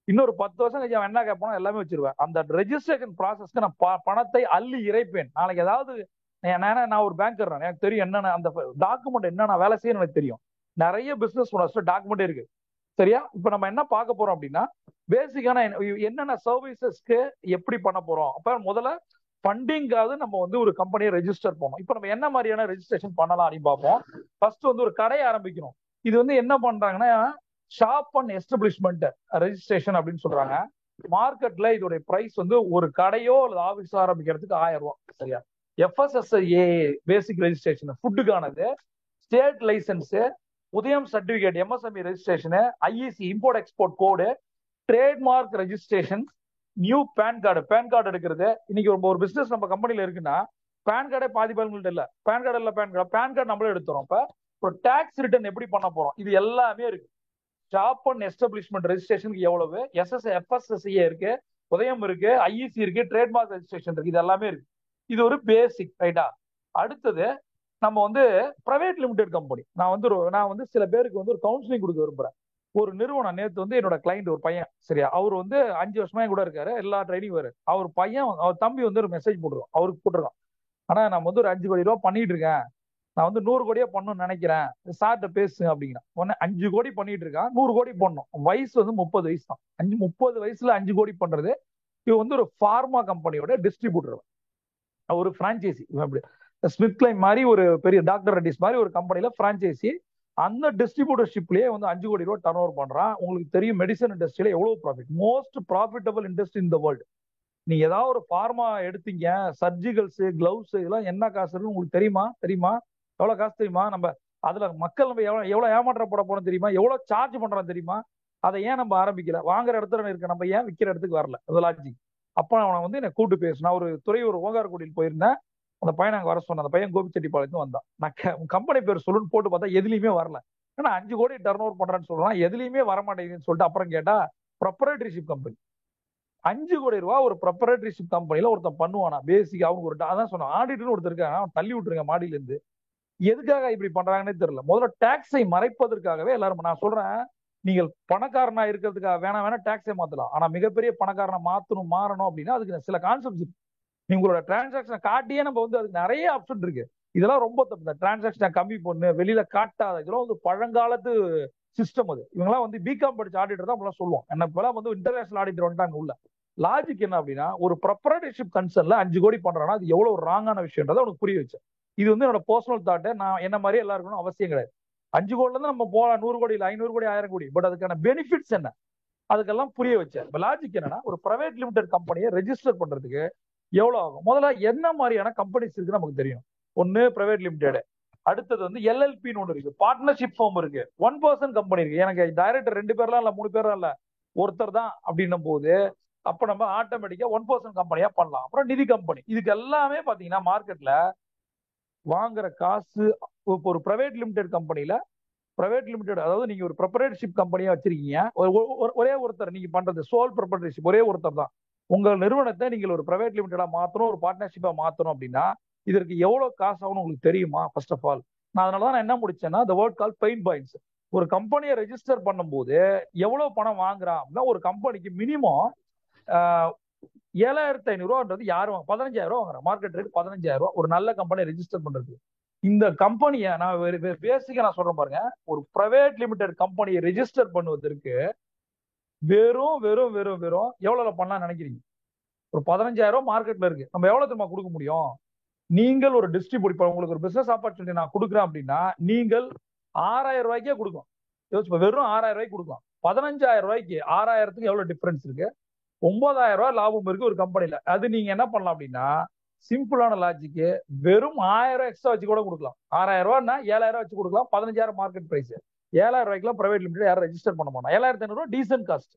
இன்னொரு 10 வருஷம் கழிச்சு அவன் என்ன கேட்பானோ எல்லாமே வச்சிருவேன். அந்த ரெஜிஸ்ட்ரேஷன் ப்ராசஸ்க்கு நான் பணத்தை அள்ளி இறைப்பேன். நாளைக்கு ஏதாவது நான் ஒரு பேங்கர், எனக்கு தெரியும் என்னென்ன அந்த டாக்குமெண்ட் என்ன வேலை செய்யணும் எனக்கு தெரியும். நிறைய பிசினஸ் டாக்குமெண்ட் இருக்கு. சரியா? இப்ப நம்ம என்ன பார்க்க போறோம் அப்படின்னா பேசிக்கான என்னென்ன சர்வீசஸ்க்கு எப்படி பண்ண போறோம். அப்ப முதல்ல ஃபண்டிங்காவது நம்ம வந்து ஒரு கம்பெனியை ரெஜிஸ்டர் பண்ணணும். இப்ப நம்ம என்ன மாதிரியான ரெஜிஸ்ட்ரேஷன் பண்ணலாம் அப்படின்னு பார்ப்போம். ஃபர்ஸ்ட் வந்து ஒரு கடையை ஆரம்பிக்கணும். இது வந்து என்ன பண்றாங்கன்னா ஷாப் அண்ட் எஸ்டாப்ளிஷ்மெண்ட் ரெஜிஸ்ட்ரேஷன் அப்படின்னு சொல்றாங்க. மார்க்கெட்ல இதோடைய பிரைஸ் வந்து ஒரு கடையோ அல்லது ஆபீஸ் ஆரம்பிக்கிறதுக்கு 1000 ரூபாய். சரியா? எஃப்எஸ்எஸ்ஏ பேசிக் ரெஜிஸ்ட்ரேஷன் ஃபுட்டுக்கானது, state licence, Udyam certificate, MSME registration, IEC import export code, trademark registration, new PAN card எடுக்கிறது. இன்னைக்கு ஒரு பிசினஸ் நம்ம கம்பெனில இருக்குன்னா பேன் கார்டே பாதி பேருங்கள்ட்ட இல்ல. பேன் கார்டு நம்மளே எடுத்துறோம். இப்ப ஒரு டாக்ஸ் ரிட்டர்ன் எப்படி பண்ண போறோம், இது எல்லாமே இருக்கு. ஷாப் அண்ட் எஸ்டாப்ளிஷ்மெண்ட் ரெஜிஸ்ட்ரேஷனுக்கு எவ்வளவு, எஃப்எஸ்எஸ்ஏ இருக்கு, உதயம் இருக்கு, ஐஇசி இருக்கு, ட்ரேட்மார்க் ரெஜிஸ்ட்ரேஷன் இருக்கு. இது எல்லாமே இருக்கு. இது ஒரு பேசிக். ரைட்டா? அடுத்தது நம்ம வந்து பிரைவேட் லிமிடெட் கம்பெனி. நான் வந்து சில பேருக்கு வந்து ஒரு கவுன்சிலிங் கொடுக்க விரும்புறேன். ஒரு நிறுவனம் நேற்று வந்து என்னோட கிளைண்ட் ஒரு பையன். சரியா? அவர் வந்து 5 வருஷமா கூட இருக்காரு. எல்லா ட்ரைனிங் வரும். அவர் பையன், அவர் தம்பி வந்து ஒரு மெசேஜ் போட்டுருக்கோம். அவருக்கு போட்டுருக்கோம். ஆனா நம்ம வந்து ஒரு 5 கோடி ரூபாய் பண்ணிட்டு இருக்கேன். நான் வந்து 100 கோடியே பண்ணணும்னு நினைக்கிறேன், சார்கிட்ட பேசுங்க அப்படிங்கிறான். உடனே 5 கோடி பண்ணிட்டு இருக்கான், 100 கோடி பண்ணணும். வயசு வந்து 30 வயசு தான். 30 வயசுல 5 கோடி பண்றது. இவன் வந்து ஒரு ஃபார்மா கம்பெனியோட டிஸ்ட்ரிபியூட்டர், ஒரு பிரான்ச்சைசி. ஸ்மித் லைன் மாதிரி ஒரு பெரிய டாக்டர் ரெட்டிஸ் மாதிரி ஒரு கம்பெனில பிரான்ச்சைசி. அந்த டிஸ்ட்ரிபியூட்டர்ஷிப்லயே வந்து 5 கோடி ரூபா டர்ன் ஓவர் பண்றான். உங்களுக்கு தெரியும் மெடிசன் இண்டஸ்ட்ரியில எவ்வளவு profit, most profitable industry in the world. நீங்க ஏதாவது ஒரு ஃபார்மா எடுத்தீங்க, சர்ஜிகல்ஸ், கிளவுஸ், இதெல்லாம் என்ன காசு இருக்குன்னு உங்களுக்கு தெரியுமா? தெரியுமா எவ்வளவு காசு தெரியுமா? நம்ம அதுல மக்கள் நம்ம எவ்வளவு ஏமாற்றப்பட போறோம் தெரியுமா? எவ்வளவு சார்ஜ் பண்றோம் தெரியுமா? அதை ஏன் நம்ம ஆரம்பிக்கல? வாங்குற இடத்துல இருக்க நம்ம ஏன் விற்கிற இடத்துக்கு வரல? அது லாஜிக். அப்ப அவனை வந்து என்னை கூப்பிட்டு பேசினா, ஒரு துறையூர் ஓங்காரக்குடியில் போயிருந்தேன். அந்த பையன் அங்க வர சொன்ன. அந்த பையன் கோபிச்செட்டிப்பாளையத்து வந்தான். நான் கம்பெனி பேர் சொல்லுன்னு போட்டு பார்த்தா எதுலையுமே வரல. ஏன்னா 5 கோடி டர்ன் ஓவர் பண்றேன்னு சொல்றான், எதுலையுமே வரமாட்டேங்குதுன்னு சொல்லிட்டு அப்புறம் கேட்டா ப்ரொப்ரைட்டரிஷிப் கம்பெனி. 5 கோடி ரூபா ஒரு ப்ரொப்ரைட்டரிஷிப் கம்பெனில ஒருத்தன் பண்ணுவானா? பேசிக் அவங்க ஒரு அதான் சொன்ன ஆடிட்டர்னு ஒருத்தர் இருக்காங்க, அவன் தள்ளி விட்டுருங்க மாடியில இருந்து. எதுக்காக இப்படி பண்றாங்கன்னே தெரியல. முதல்ல டாக்ஸை மறைப்பதற்காகவே எல்லாரும். நான் சொல்றேன், நீங்கள் பணக்காரனா இருக்கிறதுக்காக வேணா டாக்ஸை மாத்தலாம். ஆனா மிகப்பெரிய பணக்காரனா மாறணும் அப்படின்னா அதுக்கு சில கான்செப்ட்ஸ் இருக்கு. உங்களோட டிரான்சாக்சனை காட்டியே நம்ம வந்து அதுக்கு நிறைய ஆப்ஷன் இருக்கு. இதெல்லாம் ரொம்ப தப்பு. இந்த டிரான்சாக்சனை கம்மி பண்ணு, வெளியில காட்டாத, இதெல்லாம் வந்து பழங்காலத்து சிஸ்டம். அது இவங்கெல்லாம் வந்து பிகாம் படிச்ச ஆடிட்டர் தான் இப்பெல்லாம் சொல்லுவோம். என்ன இப்பெல்லாம் வந்து இன்டர்நேஷனல் ஆடிட்டர் வந்துட்டாங்க உள்ள. லாஜிக் என்ன அப்படின்னா, ஒரு ப்ரொப்ரைட்டர்ஷிப் கன்சர்ன்ல 5 கோடி பண்றான்னா அது எவ்வளவு ஒரு ராங்கான விஷயம்ன்றதை உனக்கு புரிய வச்சேன். இது வந்து என்னோட பர்சனல் தாட்டு. நான் என்ன மாதிரி எல்லாருக்கும் அவசியம் கிடையாது. 5 கோடில இருந்து நம்ம போகலாம் 100 கோடி, இல்ல 500 கோடி, 1000 கோடி. பட் அதுக்கான பெனிஃபிட்ஸ் என்ன, அதுக்கெல்லாம் புரிய வச்சேன். லாஜிக் என்னன்னா, ஒரு பிரைவேட் லிமிடெட் கம்பெனியை ரெஜிஸ்டர் பண்றதுக்கு எவ்வளவு ஆகும்? முதல்ல என்ன மாதிரியான கம்பெனிஸ் இருக்கு நமக்கு தெரியும். ஒன்னு பிரைவேட் லிமிடெட், அடுத்தது வந்து எல்எல்பின்னு ஒன்று இருக்கு, பார்ட்னர்ஷிப் ஃபார்ம் இருக்கு, 1% கம்பெனி இருக்கு. எனக்கு டைரக்டர் 2 பேர்லாம் இல்ல, 3 பேர்லாம் இல்ல, ஒருத்தர் தான் அப்படின்னும் போது அப்ப நம்ம ஆட்டோமேட்டிக்கா 1% கம்பெனியா பண்ணலாம். அப்புறம் நிதி கம்பெனி. இதுக்கு எல்லாமே பாத்தீங்கன்னா மார்க்கெட்ல வாங்குற காசு. ஒரு பிரைவேட் லிமிடெட் கம்பெனில, பிரைவேட் லிமிடெட் அதாவது நீங்க ஒரு ப்ரொப்ரைட்டர்ஷிப் கம்பெனியா வச்சிருக்கீங்க, ஒரே ஒருத்தர் நீங்க பண்றது சோல் ப்ரொப்ரைட்டர்ஷிப், ஒரே ஒருத்தர் தான். உங்க நிறுவனத்தை நீங்கள் ஒரு பிரைவேட் லிமிடெடா மாத்தணும், ஒரு பார்ட்னர்ஷிப்பா மாத்தணும் அப்படின்னா இதற்கு எவ்வளவு காசு ஆகும்னு உங்களுக்கு தெரியுமா? ஃபர்ஸ்ட் ஆஃப் ஆல் நான் அதனாலதான் நான் என்ன முடிச்சேன்னா, the word called pain points. ஒரு கம்பெனியை ரெஜிஸ்டர் பண்ணும்போது எவ்வளவு பணம் வாங்குறான் அப்படின்னா, ஒரு கம்பெனிக்கு மினிமம் 7,500 யாரும் 15,000 வாங்குறான். மார்க்கெட் ரேட் 15,000 ஒரு நல்ல கம்பெனியை ரெஜிஸ்டர் பண்றது. இந்த கம்பெனியை நான் பேசிக்கா நான் சொல்றேன் பாருங்க, ஒரு பிரைவேட் லிமிடெட் கம்பெனியை ரெஜிஸ்டர் பண்ணுவதற்கு வெறும் வெறும் வெறும் வெறும் எவ்வளவு பண்ணலாம் நினைக்கிறீங்க? ஒரு 15,000 மார்க்கெட்ல இருக்கு. நம்ம எவ்வளவு தெரியுமா கொடுக்க முடியும்? நீங்கள் ஒரு டிஸ்ட்ரிபியூட், உங்களுக்கு ஒரு பிசினஸ் ஆப்பர்ச்சுனிட்டி நான் கொடுக்குறேன் அப்படின்னா நீங்கள் 6,000 ரூபாய்க்கே கொடுக்கும். யோசிச்சு வெறும் 6,000 ரூபாய்க்கு கொடுக்கலாம். 15,000 ரூபாய்க்கு 6,000க்கு எவ்வளவு டிஃபரன்ஸ் இருக்கு? 9,000 ரூபாய் லாபம் இருக்கு ஒரு கம்பெனில. அது நீங்க என்ன பண்ணலாம் அப்படின்னா, சிம்பிளான லாஜிக்கு, வெறும் 1,000 எக்ஸ்ட்ரா வச்சு கூட கொடுக்கலாம். 6,000 ரூபாய்னா 7,000 வச்சு கொடுக்கலாம். 15,000 மார்க்கெட் பிரைஸ். 7,000 ரூபாய்க்குலாம் பிரைவேட் லிமிடெட் யாரும் ரெஜிஸ்டர் பண்ண மாட்டாங்க. 7,500 டீசென்ட் காஸ்ட்.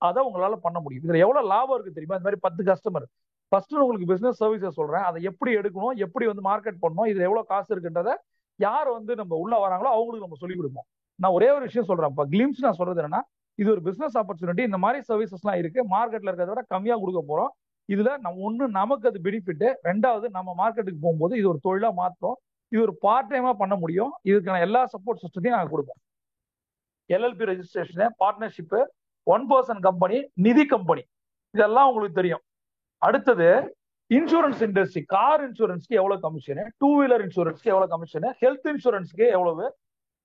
அதை உங்களால பண்ண முடியும். இதுல எவ்வளவு லாபம் இருக்கு தெரியுமா? இந்த மாதிரி 10 கஸ்டமர் ஃபர்ஸ்ட் உங்களுக்கு பிசினஸ் சர்வீசஸ் சொல்றேன், அதை எப்படி எடுக்கணும், எப்படி வந்து மார்க்கெட் பண்ணணும், இதுல எவ்வளவு காசு இருக்குன்றத யார் வந்து நம்ம உள்ள வராங்களோ அவங்களுக்கு நம்ம சொல்லிக் கொடுப்போம். நான் ஒரே ஒரு விஷயம் சொல்றேன், இப்ப கிளிம்ஸ் நான் சொல்றது என்னன்னா, இது ஒரு பிசினஸ் ஆப்பர்ச்சுனிட்டி. இந்த மாதிரி சர்வீசஸ் எல்லாம் இருக்கு, மார்க்கெட்ல இருக்கிறத விட கம்மியா கொடுக்க போறோம். இதுல நமக்கு அது பெனிஃபிட். ரெண்டாவது, நம்ம மார்க்கெட்டுக்கு போகும்போது இது ஒரு தொழிலா மாற்றோம். இது ஒரு பார்ட் டைமா பண்ண முடியும். இதுக்கான எல்லா சப்போர்ட் சிஸ்டத்தையும் நாங்க கொடுப்போம். எல்எல்பி ரெஜிஸ்ட்ரேஷன், பார்ட்னர்ஷிப், 1% கம்பெனி, நிதி கம்பெனி, இதெல்லாம் உங்களுக்கு தெரியும். அடுத்தது இன்சூரன்ஸ் இண்டஸ்ட்ரி. கார் இன்சூரன்ஸ்க்கு எவ்வளவு கமிஷன், 2 வீலர் இன்சூரன்ஸ்க்கு எவ்வளவு கமிஷன், ஹெல்த் இன்சூரன்ஸ்க்கு எவ்வளவு.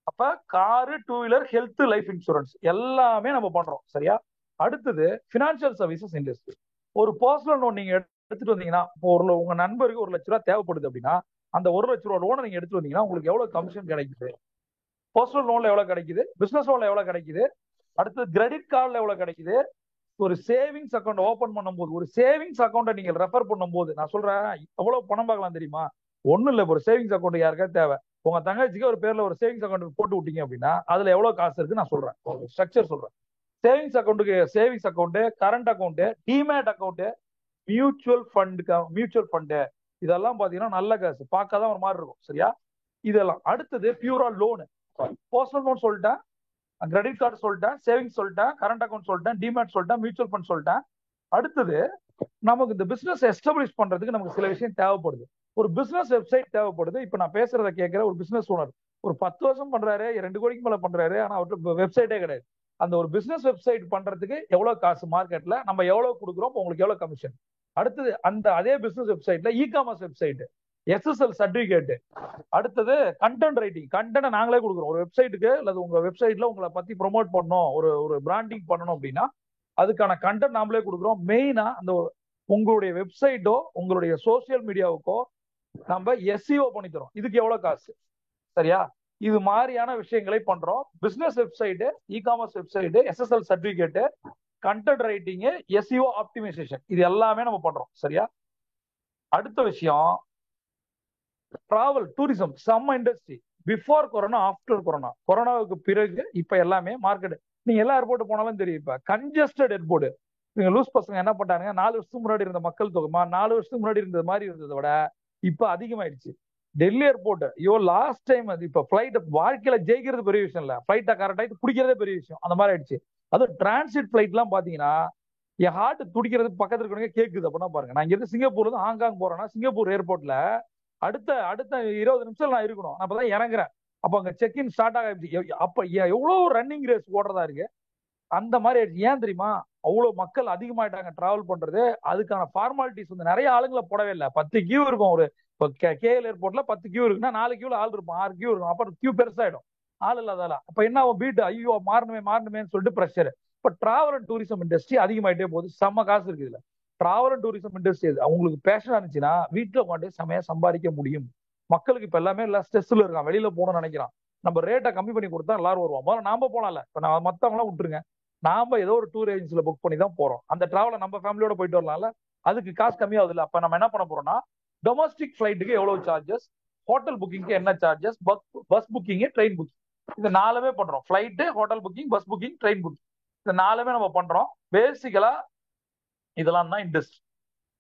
அப்ப car, 2 wheeler, health, life insurance எல்லாமே நம்ம பண்றோம். சரியா? அடுத்தது பினான்சியல் சர்வீசஸ் இண்டஸ்ட்ரி. ஒரு பர்சனல் லோன் நீங்க எடுத்துட்டு வந்தீங்கன்னா, உங்க நண்பருக்கு 1,00,000 ரூபாய் தேவைப்படுது அப்படின்னா, அந்த 1,00,000 ரூபாய் லோனை நீங்க எடுத்து வந்தீங்கன்னா உங்களுக்கு எவ்வளவு கமிஷன் கிடைக்குது? பர்சனல் லோன்ல எவ்வளவு கிடைக்குது? பிசினஸ் லோன்ல எவ்வளவு கிடைக்குது? அடுத்து கிரெடிட் கார்டுல எவ்வளவு கிடைக்குது? ஒரு சேவிங்ஸ் அக்கௌண்ட் ஓபன் பண்ணும்போது, ஒரு சேவிங்ஸ் அக்கௌண்ட்டை நீங்க ரெஃபர் பண்ணும்போது, நான் சொல்றேன் எவ்வளவு பணம் பார்க்கலாம் தெரியுமா? ஒண்ணும் இல்ல, ஒரு சேவிங்ஸ் அக்கௌண்ட் யாருக்காவது தேவை, உங்க தங்கச்சிக்கு ஒரு பேர்ல ஒரு சேவிங்ஸ் அக்கௌண்ட் போட்டு விட்டீங்க அப்படின்னா அதுல எவ்வளவு காசு இருக்கு நான் சொல்றேன், ஸ்ட்ரக்சர் சொல்றேன். சேவிங்ஸ் அக்கௌண்ட்டுக்கு savings account, current account, demat account, mutual fund, இதெல்லாம் பாத்தீங்கன்னா நல்ல காசு, பார்க்காதான் ஒரு மாதிரி இருக்கும். சரியா? இதெல்லாம். அடுத்தது பியூரா லோனு. பர்சனல் லோன் சொல்லிட்டேன், கிரெடிட் கார்டு சொல்லிட்டேன், சேவிங்ஸ் சொல்லிட்டேன், கரண்ட் அக்கௌண்ட் சொல்லிட்டேன், டிமேட் சொல்லிட்டேன், மியூச்சுவல் ஃபண்ட் சொல்லிட்டேன். அடுத்தது, நமக்கு இந்த பிசினஸ் எஸ்டாப்ளிஷ் பண்றதுக்கு நமக்கு சில விஷயம் தேவைப்படுது. ஒரு பிசினஸ் வெப்சைட் தேவைப்படுது. இப்ப நான் பேசுறத கேட்கிற ஒரு பிசினஸ் ஓனர் ஒரு 10 வருஷம் பண்றாரு, 2 கோடிக்கு மேல பண்றாரு, ஆனா அவருக்கு வெப்சைட்டே கிடையாது. அந்த ஒரு பிசினஸ் வெப்சைட் பண்றதுக்கு எவ்வளவு காசு மார்க்கெட்ல, நம்ம எவ்வளவு கொடுக்குறோம், உங்களுக்கு எவ்வளவு கமிஷன். அடுத்தது, அந்த அதே பிசினஸ் வெப்சைட்ல இ காமர்ஸ் வெப்சைட், எஸ்எஸ்எல் சர்டிபிகேட். அடுத்தது கண்டென்ட் ரைட்டிங். கண்டென்ட் நாங்களே கொடுக்குறோம். ஒரு வெப்சைட்டுக்கு அல்லது உங்க வெப்சைட்ல உங்களை பத்தி ப்ரொமோட் பண்ணணும், ஒரு ஒரு பிராண்டிங் பண்ணணும் அப்படின்னா அதுக்கான கண்டென்ட் நாமளே கொடுக்குறோம். மெயினா அந்த உங்களுடைய வெப்சைட்டோ உங்களுடைய சோசியல் மீடியாவுக்கோ நம்ம எஸ்இஓ பண்ணி தரோம். இதுக்கு எவ்வளவு காசு? சரியா? இது மாதிரியான விஷயங்களை பண்றோம். Business website, e commerce website, SSL certificate, content writing, SEO optimisation, இது எல்லாமே நம்ம பண்றோம். சரியா? அடுத்த விஷயம் டிராவல் டூரிசம். செம்ம industry. Before corona, after corona. கொரோனாவுக்கு பிறகு இப்ப எல்லாமே மார்க்கெட். நீங்க எல்லா ஏர்போர்ட் போனாலும் தெரியும், இப்ப கன்ஜஸ்டட் ஏர்போர்ட். நீங்க லூஸ் பசங்க என்ன பண்ணாங்க, 4 வருஷத்துக்கு முன்னாடி இருந்த மக்கள் தொகைமா 4 வருஷத்துக்கு முன்னாடி இருந்தது மாதிரி இருந்ததை விட இப்ப அதிகமாயிடுச்சு. டெல்லி ஏர்போர்ட், ஐயோ லாஸ்ட் டைம் அது இப்ப பிளைட் வாழ்க்கையில ஜெயிக்கிறது பெரிய விஷயம் இல்ல, பிளைட்டை கரெக்டாக பிடிக்கிறதே பெரிய விஷயம். அந்த மாதிரி ஆயிடுச்சு. அதுவும் டிரான்சிட் பிளைட் எல்லாம் பாத்தீங்கன்னா என் ஹார்ட் துடிக்கிறது பக்கத்துல இருக்கவங்க கேக்குது. அப்படின்னா பாருங்க, நான் இங்க இருந்து சிங்கப்பூர்ல இருந்து ஹாங்காங் போறேன்னா சிங்கப்பூர் ஏர்போர்ட்ல அடுத்த அடுத்த 20 நிமிஷம் நான் இருக்கணும். நான் அப்பதான் இறங்குறேன். அப்ப அங்க செக்இன் ஸ்டார்ட் ஆகிடுச்சு. அப்ப எவ்வளவு ரன்னிங் ரேஸ் ஓடுறதா இருக்கு. அந்த மாதிரி ஆயிடுச்சு. ஏன் தெரியுமா? அவ்வளவு மக்கள் அதிகமாயிட்டாங்க டிராவல் பண்றது. அதுக்கான ஃபார்மாலிட்டிஸ் வந்து நிறைய ஆளுங்களை போடவே இல்லை. 10 கியூ இருக்கும். ஒரு கேஎல் ஏர்போர்ட்ல 10 கியூ இருக்குன்னா 4 கியூல ஆள் இருக்கும், 6 கியூ இருக்கும். அப்புறம் கியூ பெருசாயிடும் ஆள் இல்லாதால. அப்ப என்ன ஆகும்? பீட் ஐயோ மாறணுமேன்னு சொல்லிட்டு ப்ரெஷர். இப்ப டிராவல் அண்ட் டூரிசம் இண்டஸ்ட்ரி அதிகமாயிட்டே போகுது. செம்ம காசு இருக்கு இதுல. டிராவல் அண்ட் டூரிசம் இண்டஸ்ட்ரி அவங்களுக்கு பேஷனா இருந்துச்சுன்னா வீட்டுல உட்காந்து செமையா சம்பாதிக்க முடியும். மக்களுக்கு இப்ப எல்லாமே இல்ல ஸ்ட்ரெஸ்ல இருக்கான், வெளியில போகணும்னு நினைக்கிறான். நம்ம ரேட்டை கம்மி பண்ணி கொடுத்தா எல்லாரும் வருவோம். முதல்ல நாம போலாம்ல. இப்ப நான் மத்தவங்க எல்லாம் விட்டுருங்க, நாம ஏதோ ஒரு டூர் ஏஜென்சில புக் பண்ணி தான் போறோம். அந்த டிராவலை நம்ம ஃபேமிலியோட போயிட்டு வரலாம்ல. அதுக்கு காசு கம்மியாகுது இல்ல. அப்ப நம்ம என்ன பண்ண போறோம்னா டொமஸ்டிக் ஃபிளைட்டுக்கு எவ்வளவு சார்ஜஸ், ஹோட்டல் புக்கிங்க்கு என்ன charges, bus booking, train booking, இந்த 4மே பண்றோம். Flight, hotel booking, bus booking, train booking, இந்த 4மே நம்ம பண்றோம். பேசிக்கலா இதெல்லாம் தான் இண்டஸ்ட்ரி.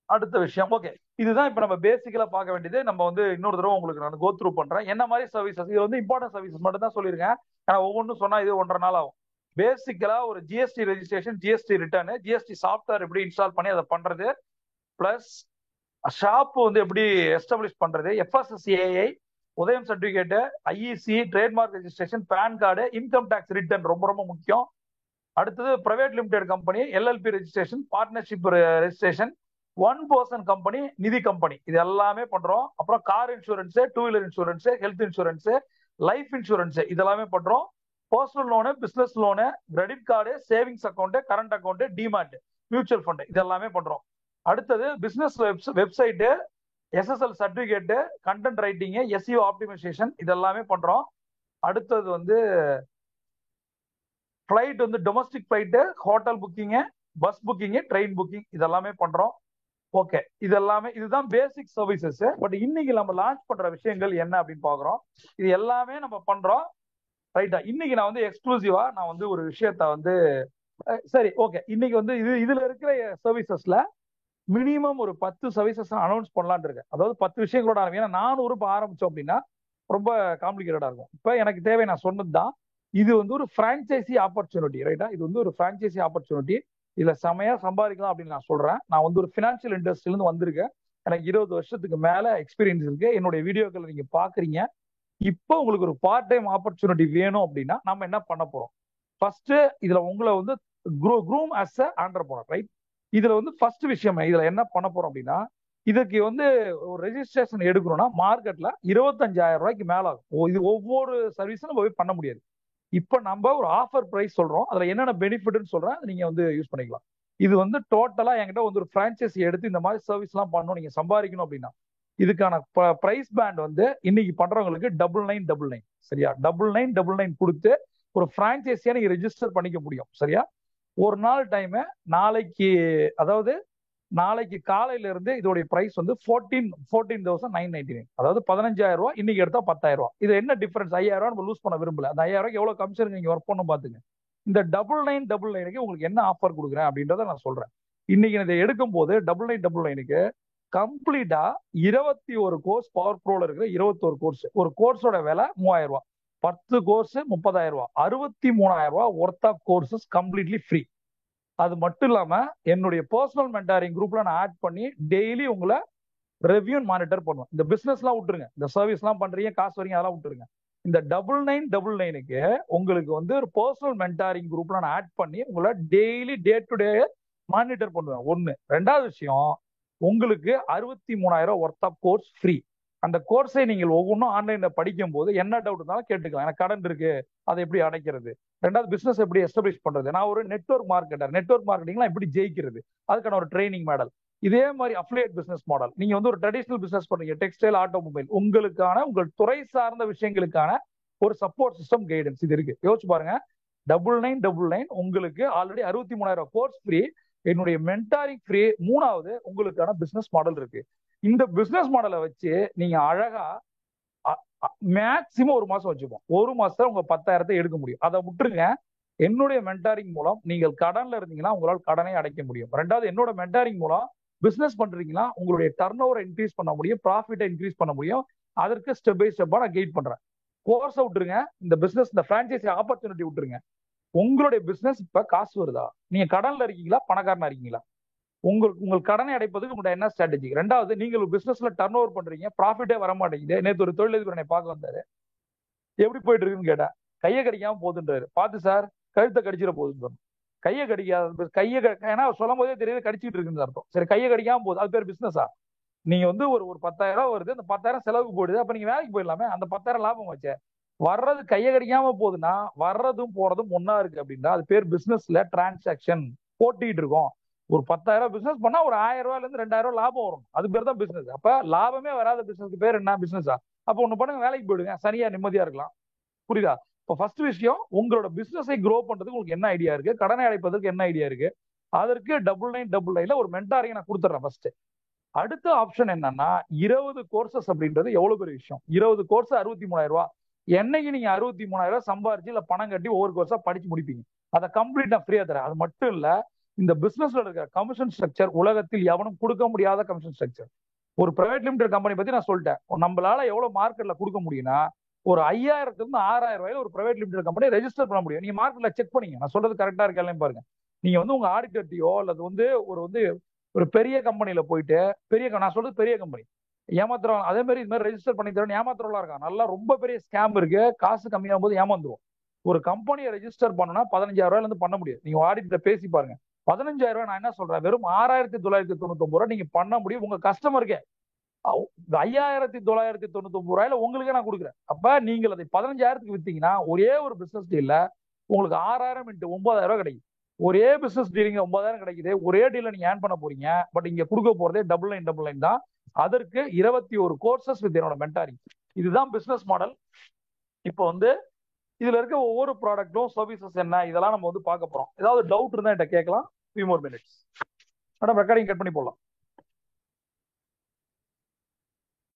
அடுத்த விஷயம், ஓகே, இதுதான் இப்ப நம்ம பேசிக்கலா பார்க்க வேண்டியது. நம்ம வந்து இன்னொரு தடவை உங்களுக்கு நான் கோ த்ரூ பண்றேன் என்ன மாதிரி சர்வீசஸ். இது வந்து இம்பார்ட்டன்ட் சர்வீசஸ் மட்டும் தான் சொல்லியிருக்கேன். ஒவ்வொன்றும் சொன்னா இது 1.5 நாள் ஆகும். பேசிக்கலா ஒரு GST registration, GST return, GST software எப்படி இன்ஸ்டால் பண்ணி அதை பண்றது, பிளஸ் ஷாப் வந்து எப்படி எஸ்டாப்ளிஷ் பண்றது, FSSAI, Udyam certificate, IEC, trademark registration, PAN card, income tax return ரொம்ப ரொம்ப முக்கியம். அடுத்தது private limited company, LLP registration, partnership registration, one person company, நிதி கம்பெனி, இது எல்லாமே பண்றோம். அப்புறம் car insurance, 2 wheeler insurance, health insurance, life insurance, இதெல்லாமே பண்றோம். Personal loan, business loan, credit card, savings account, current account, demat, mutual fund, இது எல்லாமே பண்றோம். அடுத்தது business website, SSL certificate, content writing, SEO optimisation, இது எல்லாமே பண்றோம். அடுத்தது வந்து ஃபிளைட் வந்து domestic flight, hotel booking, bus booking, train booking, இதெல்லாமே பண்றோம். ஓகே, இது எல்லாமே இதுதான் பேசிக் சர்வீசஸ். பட் இன்னைக்கு நம்ம லான்ச் பண்ற விஷயங்கள் என்ன அப்படின்னு பாக்குறோம். இது எல்லாமே நம்ம பண்றோம். ரைட்டா? இன்னைக்கு நான் வந்து எக்ஸ்க்ளூசிவா நான் வந்து ஒரு விஷயத்த வந்து சரி ஓகே, இன்னைக்கு வந்து இதுல இருக்கிற சர்வீசஸ்ல மினிமம் ஒரு 10 சர்வீசஸ் அனௌன்ஸ் பண்ணலான் இருக்கேன். அதாவது 10 விஷயங்களோட ஆரம்பிக்கும். ஏன்னா 400 ஆரம்பிச்சோம் அப்படின்னா ரொம்ப காம்ப்ளிகேட்டடா இருக்கும். இப்ப எனக்கு தேவை நான் சொன்னதுதான். இது வந்து ஒரு பிரான்ச்சைசி ஆப்பர்ச்சுனிட்டி. ரைட்டா? இது வந்து ஒரு பிரான்ச்சைசி ஆப்பர்ச்சுனிட்டி. இதுல செமையா சம்பாதிக்கலாம் அப்படின்னு நான் சொல்றேன். நான் வந்து ஒரு பினான்சியல் இண்டஸ்ட்ரியில இருந்து வந்திருக்கேன். எனக்கு 20 வருஷத்துக்கு மேல எக்ஸ்பீரியன்ஸ் இருக்கு. என்னுடைய வீடியோக்கள் நீங்க பாக்குறீங்க. இப்போ உங்களுக்கு ஒரு பார்ட் டைம் ஆப்பர்ச்சுனிட்டி வேணும் அப்படின்னா நம்ம என்ன பண்ண போறோம்? ஃபர்ஸ்ட் இதுல உங்களை வந்து groom as a entrepreneur, right? இதுல வந்து ஃபர்ஸ்ட் விஷயம் இதுல என்ன பண்ண போறோம் அப்படின்னா, இதுக்கு வந்து ஒரு ரெஜிஸ்ட்ரேஷன் எடுக்கணும்னா மார்க்கெட்ல 25,000 ரூபாய்க்கு மேல ஆகும். இது ஒவ்வொரு சர்வீஸும் நம்ம போய் பண்ண முடியாது. இப்ப நம்ம ஒரு ஆஃபர் பிரைஸ் சொல்றோம். அதுல என்னென்ன பெனிஃபிட்னு சொல்றேன், நீங்க வந்து யூஸ் பண்ணிக்கலாம். இது வந்து டோட்டலா என்கிட்ட வந்து ஒரு பிரான்ச்சைசி எடுத்து இந்த மாதிரி சர்வீஸ் எல்லாம் பண்ணணும், நீங்க சம்பாதிக்கணும் அப்படின்னா இதுக்கான பிரைஸ் பேண்ட் வந்து இன்னைக்கு பண்றவங்களுக்கு 9999. சரியா? 9999 கொடுத்து ஒரு பிரான்ச்சைசியா நீங்க ரெஜிஸ்டர் பண்ணிக்க முடியும். சரியா? ஒரு நாள் டைம் நாளைக்கு, அதாவது நாளைக்கு காலையில இருந்து இதோடைய பிரைஸ் வந்து 14,999. அதாவது 15,000 ரூபாய். இன்னைக்கு எடுத்தா 10,000 ரூபாய். இது என்ன டிஃபரன்ஸ்? 5,000 ரூபாய் நம்ம லூஸ் பண்ண விரும்பல. அந்த 5,000 ரூபாய்க்கு எவ்வளவு கமிஷன் நீங்க ஒர்க் பண்ணணும் பாத்துங்க. இந்த 9999க்கு உங்களுக்கு என்ன ஆஃபர் கொடுக்குறேன் அப்படின்றத நான் சொல்றேன். இன்னைக்கு இதை எடுக்கும் போது 9999க்கு கம்ப்ளீட்டா 21 கோர்ஸ், பவர் ப்ரோல இருக்கிற 21 கோர்ஸ். ஒரு கோர்ஸோட விலை 3,000 ரூபாய். 10 கோர்ஸ் 30,000 ரூபாய். 63,000 ரூபாய் worth of courses completely free. அது மட்டும் இல்லாம என்னுடைய பர்சனல் மென்டாரிங் குரூப்ல நான் ஆட் பண்ணி டெய்லி உங்களை ரெவ்யூ மானிட்டர் பண்ணுவேன். இந்த பிசினஸ் எல்லாம் விட்டுருங்க, இந்த சர்வீஸ் எல்லாம் பண்றீங்க, காசு வரீங்க, அதெல்லாம் விட்டுருங்க. இந்த 9999க்கு உங்களுக்கு வந்து ஒரு பர்சனல் மென்டாரிங் குரூப்ல நான் ஆட் பண்ணி உங்களை daily day to day monitor பண்ணுவேன். ஒண்ணு. ரெண்டாவது விஷயம், உங்களுக்கு 63,000 ஒர்த் ஆஃப் கோர்ஸ் ஃப்ரீ. அந்த கோர்ஸை நீங்கள் ஒவ்வொன்றும் ஆன்லைன்ல படிக்கும் போது என்ன டவுட் இருந்தாலும் கேட்டுக்கலாம். எனக்கு கடன் இருக்கு, அதை எப்படி அடைக்கிறது, ரெண்டாவது பிசினஸ் எப்படி எஸ்டாப்ளிஷ் பண்றது, நான் ஒரு நெட்வொர்க் மார்க்கெட்டர், நெட்வொர்க் மார்க்கெட்டிங்லாம் எப்படி ஜெயிக்கிறது, அதுக்கான ஒரு ட்ரைனிங் மாடல். இதே மாதிரி அஃபிலியேட் பிசினஸ் மாடல், நீங்க வந்து ஒரு ட்ரெடிஷனல் பிசினஸ் பண்றீங்க, டெக்ஸ்டைல், ஆட்டோமொபைல், உங்களுக்கான உங்கள் துறை சார்ந்த விஷயங்களுக்கான ஒரு சப்போர்ட் சிஸ்டம் கைடன்ஸ் இது இருக்கு. யோசிச்சு பாருங்க, 9999 உங்களுக்கு ஆல்ரெடி 63,000 கோர்ஸ் ஃப்ரீ, என்னுடைய மென்டாரிங் ஃப்ரீ, மூணாவது உங்களுக்கான பிசினஸ் மாடல் இருக்கு. இந்த பிசினஸ் மாடலை வச்சு நீங்க அழகா மேக்சிமம் ஒரு மாசம் வச்சுப்போம், ஒரு மாசத்துல உங்க 10,000 எடுக்க முடியும். அதை விட்டுருங்க, என்னுடைய மென்டாரிங் மூலம் நீங்கள் கடன்ல இருந்தீங்கன்னா உங்களால் கடனை அடைக்க முடியும். ரெண்டாவது, என்னோட மென்டாரிங் மூலம் பிசினஸ் பண்றீங்கன்னா உங்களுடைய டர்ன் ஓவரை இன்க்ரீஸ் பண்ண முடியும், ப்ராஃபிட்டை இன்க்ரீஸ் பண்ண முடியும். அதற்கு ஸ்டெப் பை ஸ்டெப்பா நான் கைட் பண்றேன். கோர்ஸை விட்டுருங்க, இந்த பிசினஸ், இந்த பிரான்ச்சைசி ஆப்பர்ச்சுனிட்டி விட்டுருங்க. உங்களுடைய பிசினஸ் இப்ப காசு வருதா, நீங்க கடன்ல இருக்கீங்களா, பணக்காரனா இருக்கீங்களா, உங்கள் கடனை அடைப்பதுக்கு உங்கள்ட்ட என்ன ஸ்ட்ராட்டஜி. ரெண்டாவது, நீங்கள் பிசினஸ்ல டர்ன் ஓவர் பண்றீங்க, ப்ராஃபிட்டே வர மாட்டேங்குது. நேற்று ஒரு தொழிலதிபர் என்னை பார்க்க வந்தாரு, எப்படி போயிட்டு இருக்குன்னு கேட்டேன். கையை கடிக்காம போகுதுன்றாரு. பார்த்து சார், கழுத்தை கடிச்சிட போகுதுன்னு. கையை கடிக்காத, ஏன்னா சொல்லும் போதே தெரியுது கடிச்சிட்டு இருக்குன்னு அர்த்தம். சரி, கையை கடிக்காம போகுது, அது பேர் பிசினஸா? நீங்க வந்து ஒரு 10,000 வருது, அந்த 10,000 செலவுக்கு போயிடுது, அப்ப நீங்க வேலைக்கு போயிடலாமே, அந்த 10,000 லாபம் வச்ச. வர்றது கையை கடிக்காம போகுதுன்னா வர்றதும் போறதும் ஒன்னா இருக்கு அப்படின்னா அது பேர் பிசினஸ்ல டிரான்சாக்சன். போட்டிட்டு இருக்கோம். ஒரு 10,000 பிசினஸ் பண்ணா ஒரு 1,000 இருந்து 2,000 லாபம் வரும், அது பேர் தான் பிசினஸ். அப்ப லாபமே வராத பிசினஸ்க்கு பேர் என்ன பிசினஸா? அப்ப ஒண்ணு பண்ணுங்க, வேலைக்கு போயிடுங்க, சரியா நிம்மதியா இருக்கலாம். புரியுதா? இப்போ ஃபர்ஸ்ட் விஷயம், உங்களோட பிசினஸை க்ரோ பண்றதுக்கு உங்களுக்கு என்ன ஐடியா இருக்கு, கடனை அடைப்பதற்கு என்ன ஐடியா இருக்கு, அதற்கு 9999 ஒரு மென்டாரிங் நான் கொடுத்துட்றேன் ஃபர்ஸ்ட். அடுத்த ஆப்ஷன் என்னன்னா 20 கோர்சஸ் அப்படின்றது எவ்வளவு பெரிய விஷயம். 20 கோர்ஸ் 63,000 ரூபாய். என்னைக்கு நீங்க 63,000 சம்பாரிச்சு இல்ல பணம் கட்டி ஒவ்வொரு கோர்ஸா படிச்சு முடிப்பீங்க, அதை கம்ப்ளீட் நான் ஃப்ரீயா தரேன். அது மட்டும் இல்ல, இந்த பிசினஸ்ல இருக்கிற கமிஷன் ஸ்ட்ரக்சர் உலகத்தில் எவனும் கொடுக்க முடியாத கமிஷன் ஸ்ட்ரக்சர். ஒரு பிரைவேட் லிமிடெட் கம்பெனி பத்தி நான் சொல்லிட்டேன். நம்மளால எவ்வளவு மார்க்கெட்ல கொடுக்க முடியும்னா ஒரு 5,000 இருந்து 6,000 ரூபாயில ஒரு பிரைவேட் லிமிடெட் கம்பெனி ரெஜிஸ்டர் பண்ண முடியும். நீங்க மார்க்கெட்ல செக் பண்ணீங்க, நான் சொல்றது கரெக்டா இருக்கா பாருங்க. நீங்க வந்து உங்க ஆடிட்டர்ட்டியோ அல்லது வந்து ஒரு பெரிய கம்பெனில போயிட்டு, நான் சொல்றது பெரிய கம்பெனி ஏமாத்துறோம். அதே மாதிரி இது மாதிரி ரெஜிஸ்டர் பண்ணி தரேன் ஏமாத்துறவங்களா இருக்கான். நல்லா ரொம்ப பெரிய ஸ்கேம் இருக்கு, காசு கம்மியாகும் போது ஏமாந்துரும். ஒரு கம்பெனியை ரெஜிஸ்டர் பண்ணனா 15,000 இருந்து பண்ண முடியும். நீங்க ஆடிட்டர் பேசி பாருங்க. 15,000 நான் என்ன சொல்றேன், வெறும் 6,999 ரூபாய் நீங்க பண்ண முடியும் உங்க கஸ்டமருக்கு. 5,999 ரூபாயில உங்களுக்கே நான் கொடுக்குறேன். அப்ப நீங்கள் அதை 15,000 வித்தீங்கன்னா ஒரே ஒரு பிசினஸ் டீல்ல உங்களுக்கு 6,000 × 9,000 ரூபாய் கிடைக்கும். ஒரே பிசினஸ் டீலிங் 9,000 கிடைக்குது, ஒரே டீல நீங்க ஏர்ன் பண்ண போறீங்க. பட் இங்க கொடுக்க போறதே 9999 தான். அதற்கு 21 கோர்சஸ் வித் என்னோட மென்டாரிங். இதுதான் பிசினஸ் மாடல். இப்போ வந்து இதுல இருக்க ஒவ்வொரு ப்ராடக்ட்டும் சர்வீசஸ் என்ன, இதெல்லாம் நம்ம வந்து பார்க்க போறோம். ஏதாவது டவுட் இருந்தா என்கிட்ட கேட்கலாம். 3 more minutes. Madam recording cut பண்ணி போடலாம்.